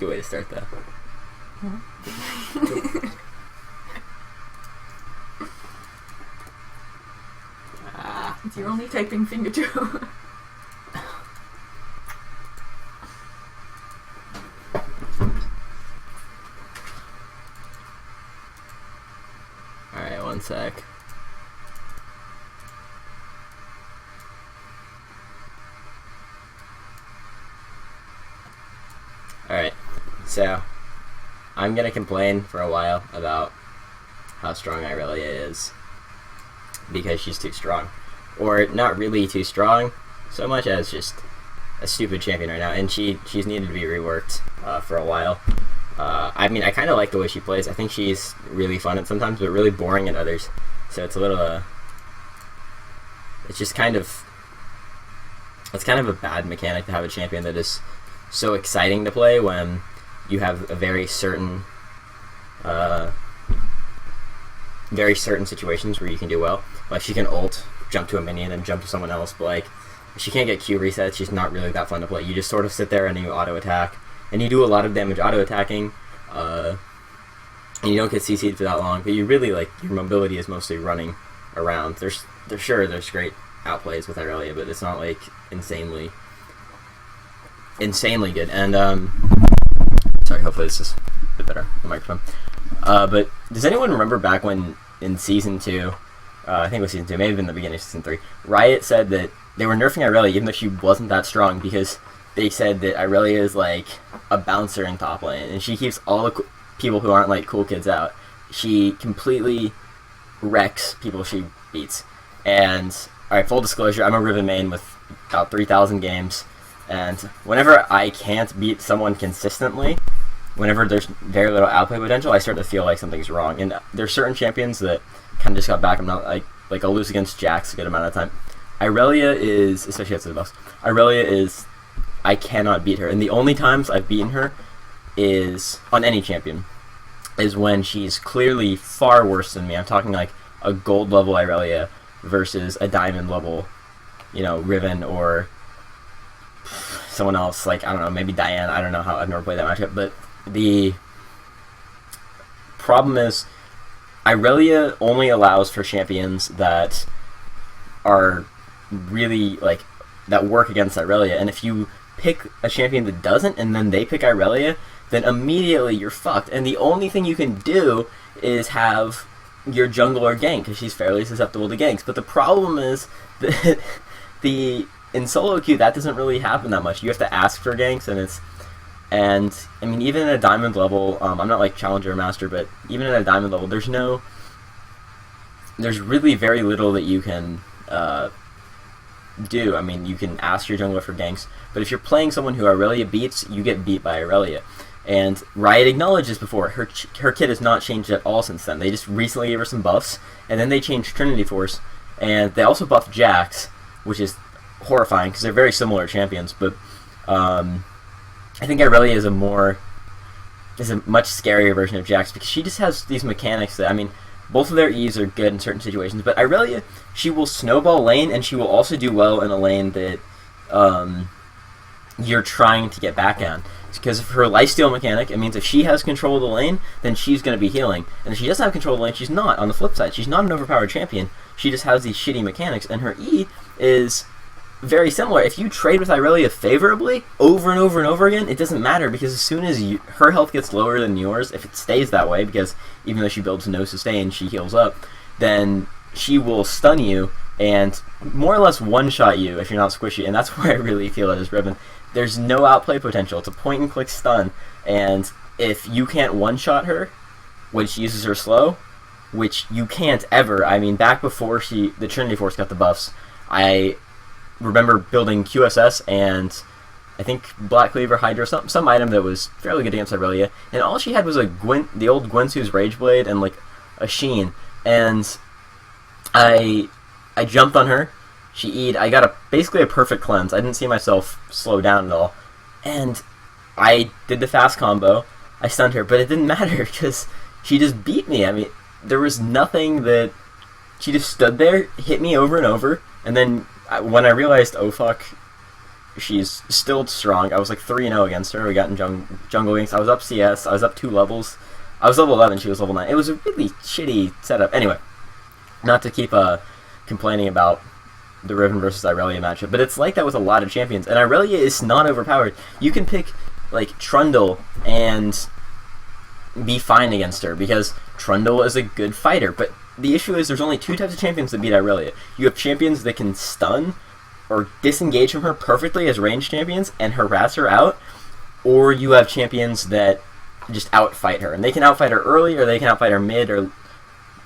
good way to start that. It's your only typing finger too. Alright, one sec. Alright, so I'm gonna complain for a while about how strong Irelia is because she's too strong. Or not really too strong, so much as just a stupid champion right now, and she's needed to be reworked for a while. I mean, I kind of like the way she plays. I think she's really fun at sometimes, but really boring at others. So it's a little, it's just kind of, it's kind of a bad mechanic to have a champion that is so exciting to play when you have a very certain situations where you can do well. Like, she can ult, jump to a minion, and jump to someone else, but like, she can't get Q resets. She's not really that fun to play. You just sort of sit there and you auto attack, and you do a lot of damage auto attacking, and you don't get CC'd for that long. But you really, like, your mobility is mostly running around. There's great outplays with Irelia, but it's not like insanely good. And sorry, hopefully this is a bit better, the microphone. But does anyone remember back when in Season 2, I think it was Season 2, maybe in the beginning of Season 3, Riot said that they were nerfing Irelia even though she wasn't that strong because they said that Irelia is like a bouncer in top lane, and she keeps all the people who aren't like cool kids out. She completely wrecks people she beats. And, alright, full disclosure, I'm a Riven main with about 3,000 games, and whenever I can't beat someone consistently, whenever there's very little outplay potential, I start to feel like something's wrong. And there's certain champions that kind of just got back. I'm not like I'll lose against Jax a good amount of time. Irelia is, especially after the buffs, Irelia is, I cannot beat her. And the only times I've beaten her is, on any champion, is when she's clearly far worse than me. I'm talking like a gold level Irelia versus a diamond level, you know, Riven or someone else, like, I don't know, maybe Diane. I don't know how, I've never played that matchup, but the problem is Irelia only allows for champions that are really, like, that work against Irelia, and if you pick a champion that doesn't and then they pick Irelia, then immediately you're fucked. And the only thing you can do is have your jungler gank, because she's fairly susceptible to ganks. But the problem is that in solo queue that doesn't really happen that much. You have to ask for ganks, and I mean, even at a diamond level, I'm not like challenger or master, but even at a diamond level, there's really very little that you can do. I mean, you can ask your jungler for ganks, but if you're playing someone who Irelia beats, you get beat by Irelia. And Riot acknowledged this before. Her kit has not changed at all since then. They just recently gave her some buffs, and then they changed Trinity Force, and they also buffed Jax, which is horrifying because they're very similar champions. But I think Irelia is a much scarier version of Jax because she just has these mechanics that, I mean, both of their E's are good in certain situations, but Irelia, she will snowball lane, and she will also do well in a lane that you're trying to get back on. Because of her lifesteal mechanic, it means if she has control of the lane, then she's going to be healing. And if she doesn't have control of the lane, she's not. On the flip side, she's not an overpowered champion. She just has these shitty mechanics, and her E is very similar. If you trade with Irelia favorably over and over and over again, it doesn't matter, because as soon as her health gets lower than yours, if it stays that way, because even though she builds no sustain, she heals up, then she will stun you and more or less one-shot you if you're not squishy, and that's where I really feel it is Riven. There's no outplay potential. It's a point-and-click stun, and if you can't one-shot her, which uses her slow, which you can't ever, I mean, back before the Trinity Force got the buffs, I remember building QSS and I think Black Cleaver, Hydra, some item that was fairly good against Irelia, and all she had was the old Gwensu's Rage Blade and like a Sheen, and I jumped on her. She E'd. I got basically a perfect cleanse. I didn't see myself slow down at all. And I did the fast combo. I stunned her, but it didn't matter because she just beat me. I mean, there was nothing that... She just stood there, hit me over and over, and then when I realized, oh fuck, she's still strong. I was like 3-0 against her. We got in jungle wings. I was up CS. I was up 2 levels. I was level 11. She was level 9. It was a really shitty setup. Anyway, not to keep complaining about the Riven versus Irelia matchup, but it's like that with a lot of champions. And Irelia is not overpowered. You can pick like Trundle and be fine against her because Trundle is a good fighter. But the issue is there's only 2 types of champions that beat Irelia. You have champions that can stun or disengage from her perfectly as ranged champions and harass her out, or you have champions that just outfight her. And they can outfight her early, or they can outfight her mid, or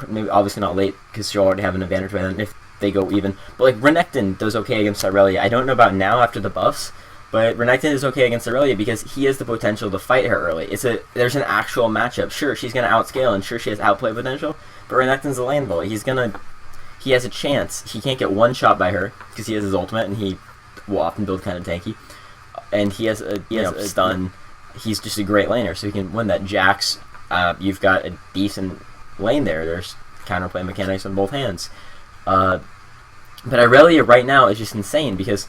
maybe obviously not late because she'll already have an advantage by then if they go even. But like Renekton does okay against Irelia. I don't know about now after the buffs, but Renekton is okay against Irelia because he has the potential to fight her early. There's an actual matchup. Sure, she's going to outscale, and sure, she has outplay potential, but Renekton's a lane bully. He has a chance. He can't get one shot by her because he has his ultimate, and he will often build kind of tanky. And he has a stun. He's just a great laner, so he can win that. Jax, you've got a decent lane there. There's counterplay mechanics on both hands. But Irelia right now is just insane because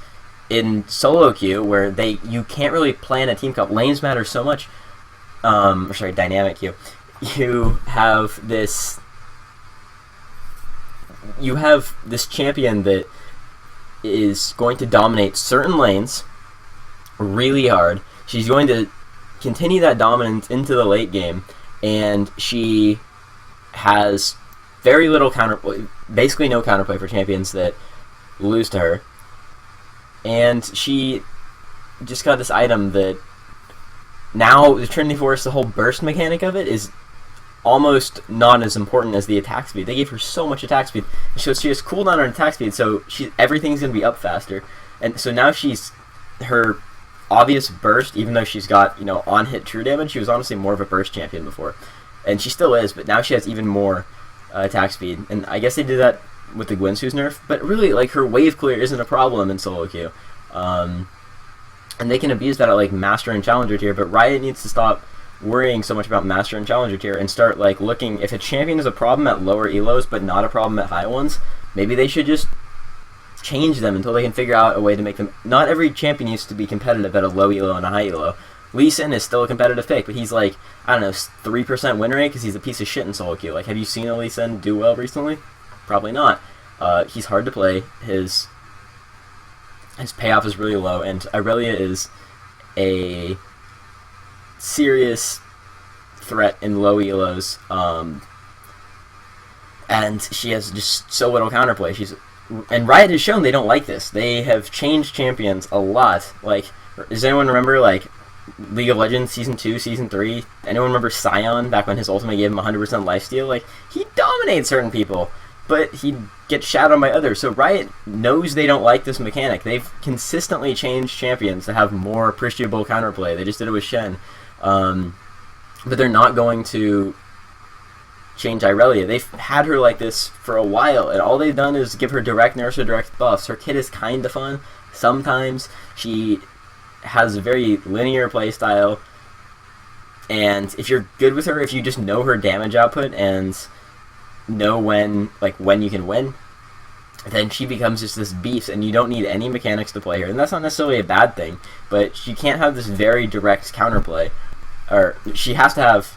in solo queue, where you can't really plan a team comp, lanes matter so much. Dynamic queue. You have this champion that is going to dominate certain lanes really hard. She's going to continue that dominance into the late game, and she has very little basically no counterplay for champions that lose to her. And she just got this item that now the Trinity Force, the whole burst mechanic of it is almost not as important as the attack speed. They gave her so much attack speed. So she has cooldown on attack speed, so everything's going to be up faster. And so now her obvious burst, even though she's got, on-hit true damage, she was honestly more of a burst champion before. And she still is, but now she has even more attack speed. And I guess they did that with the Gwynsu's nerf, but really, like, her wave clear isn't a problem in solo queue. And they can abuse that at, like, Master and Challenger tier, but Riot needs to stop worrying so much about Master and Challenger tier and start like looking, if a champion is a problem at lower elos but not a problem at high ones, maybe they should just change them until they can figure out a way to make them. Not every champion needs to be competitive at a low elo and a high elo. Lee Sin is still a competitive pick, but he's like, I don't know, 3% win rate because he's a piece of shit in solo queue. Like, have you seen a Lee Sin do well recently? Probably not. He's hard to play. His payoff is really low, and Irelia is a serious threat in low elos, and she has just so little counterplay. And Riot has shown they don't like this. They have changed champions a lot. Like, does anyone remember like League of Legends Season 2, Season 3? Anyone remember Sion back when his ultimate gave him 100% lifesteal? Like, he dominates certain people, but he gets shadowed by others. So Riot knows they don't like this mechanic. They've consistently changed champions to have more appreciable counterplay. They just did it with Shen. But they're not going to change Irelia. They've had her like this for a while, and all they've done is give her direct nerfs or direct buffs. Her kit is kind of fun. Sometimes she has a very linear playstyle, and if you're good with her, if you just know her damage output and know when you can win, then she becomes just this beast, and you don't need any mechanics to play her. And that's not necessarily a bad thing, but she can't have this very direct counterplay. Or she has to have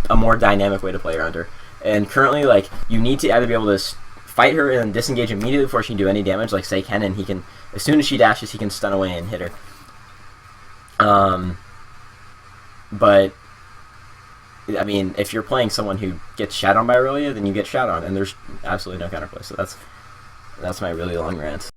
a more dynamic way to play around her. And currently, like, you need to either be able to fight her and then disengage immediately before she can do any damage, like say Kennen. He can, as soon as she dashes, he can stun away and hit her. But I mean, if you're playing someone who gets shat on by Irelia, then you get shat on, and there's absolutely no counterplay. So that's my really long rant.